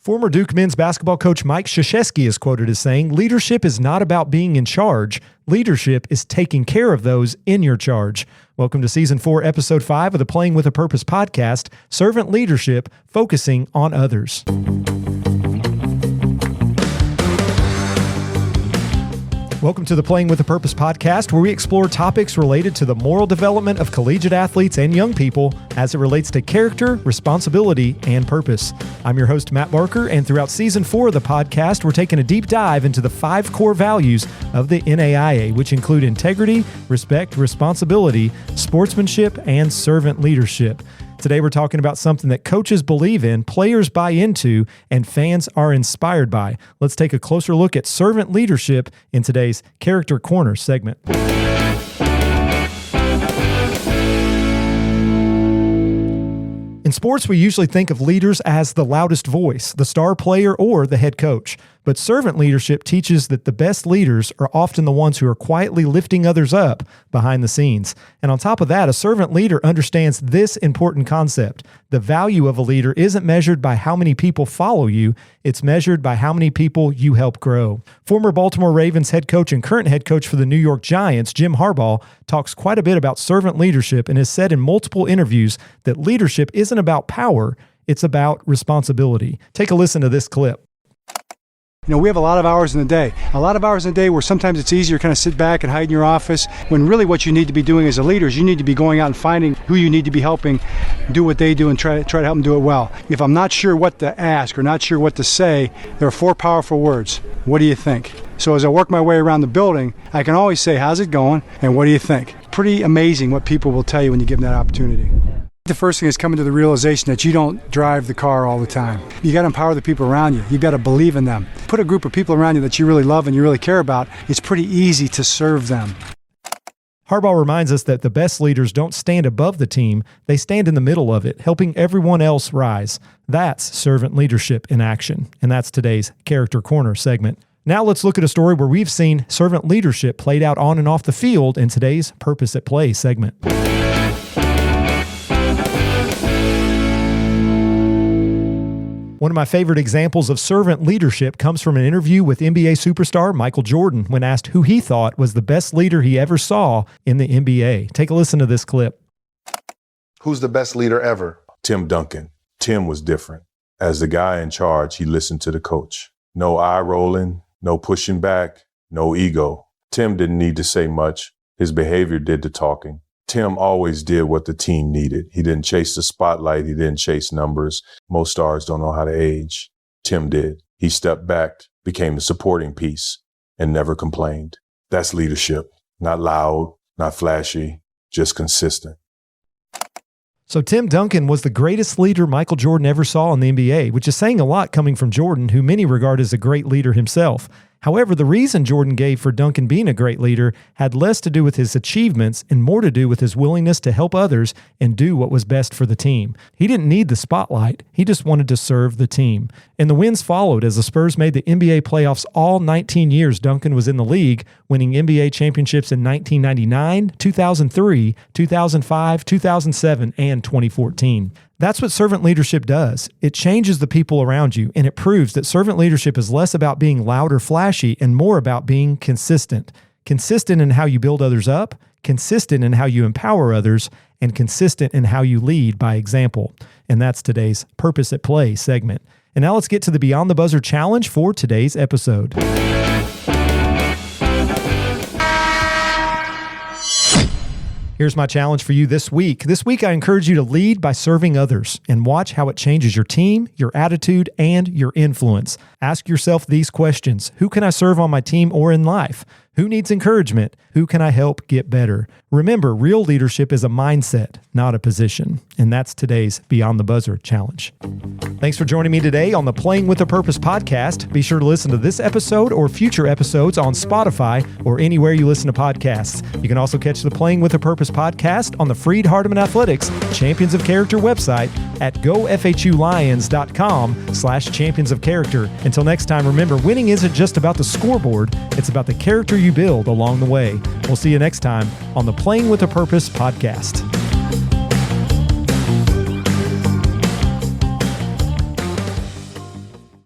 Former Duke men's basketball coach Mike Krzyzewski is quoted as saying, "Leadership is not about being in charge. Leadership is taking care of those in your charge." Welcome to Season 4, Episode 5 of the Playing with a Purpose podcast, Servant Leadership, focusing on others. Welcome to the Playing with a Purpose podcast, where we explore topics related to the moral development of collegiate athletes and young people as it relates to character, responsibility, and purpose. I'm your host, Matt Barker, and throughout Season 4 of the podcast, we're taking a deep dive into the 5 core values of the NAIA, which include integrity, respect, responsibility, sportsmanship, and servant leadership. Today, we're talking about something that coaches believe in, players buy into, and fans are inspired by. Let's take a closer look at servant leadership in today's Character Corner segment. In sports, we usually think of leaders as the loudest voice, the star player, or the head coach. But servant leadership teaches that the best leaders are often the ones who are quietly lifting others up behind the scenes. And on top of that, a servant leader understands this important concept. The value of a leader isn't measured by how many people follow you, it's measured by how many people you help grow. Former Baltimore Ravens head coach and current head coach for the New York Giants, Jim Harbaugh, talks quite a bit about servant leadership and has said in multiple interviews that leadership isn't about power, it's about responsibility. Take a listen to this clip. You know, we have a lot of hours in the day. A lot of hours in the day where sometimes it's easier to kind of sit back and hide in your office, when really what you need to be doing as a leader is you need to be going out and finding who you need to be helping do what they do and try to help them do it well. If I'm not sure what to ask or not sure what to say, there are 4 powerful words. What do you think? So as I work my way around the building, I can always say, how's it going? And what do you think? Pretty amazing what people will tell you when you give them that opportunity. The first thing is coming to the realization that you don't drive the car all the time. You got to empower the people around you. You've got to believe in them. Put a group of people around you that you really love and you really care about. It's pretty easy to serve them. Harbaugh reminds us that the best leaders don't stand above the team, they stand in the middle of it, helping everyone else rise. That's servant leadership in action. And that's today's Character Corner segment. Now let's look at a story where we've seen servant leadership played out on and off the field in today's Purpose at Play segment. One of my favorite examples of servant leadership comes from an interview with NBA superstar Michael Jordan when asked who he thought was the best leader he ever saw in the NBA. Take a listen to this clip. Who's the best leader ever? Tim Duncan. Tim was different. As the guy in charge, he listened to the coach. No eye rolling, no pushing back, no ego. Tim didn't need to say much. His behavior did the talking. Tim always did what the team needed. He didn't chase the spotlight. He didn't chase numbers. Most stars don't know how to age. Tim did. He stepped back, became a supporting piece, and never complained. That's leadership. Not loud, not flashy, just consistent. So Tim Duncan was the greatest leader Michael Jordan ever saw in the NBA, which is saying a lot coming from Jordan, who many regard as a great leader himself. However, the reason Jordan gave for Duncan being a great leader had less to do with his achievements and more to do with his willingness to help others and do what was best for the team. He didn't need the spotlight. He just wanted to serve the team. And the wins followed as the Spurs made the NBA playoffs all 19 years Duncan was in the league, winning NBA championships in 1999, 2003, 2005, 2007, and 2014. That's what servant leadership does. It changes the people around you, and it proves that servant leadership is less about being loud or flashy and more about being consistent. Consistent in how you build others up, consistent in how you empower others, and consistent in how you lead by example. And that's today's Purpose at Play segment. And now let's get to the Beyond the Buzzer challenge for today's episode. Here's my challenge for you this week. This week, I encourage you to lead by serving others and watch how it changes your team, your attitude, and your influence. Ask yourself these questions. Who can I serve on my team or in life? Who needs encouragement? Who can I help get better? Remember, real leadership is a mindset, not a position. And that's today's Beyond the Buzzer challenge. Thanks for joining me today on the Playing with a Purpose podcast. Be sure to listen to this episode or future episodes on Spotify or anywhere you listen to podcasts. You can also catch the Playing with a Purpose podcast on the Freed Hardeman Athletics Champions of Character website at gofhulions.com/champions of character. Until next time, remember, winning isn't just about the scoreboard. It's about the character you build along the way. We'll see you next time on the Playing with a Purpose podcast.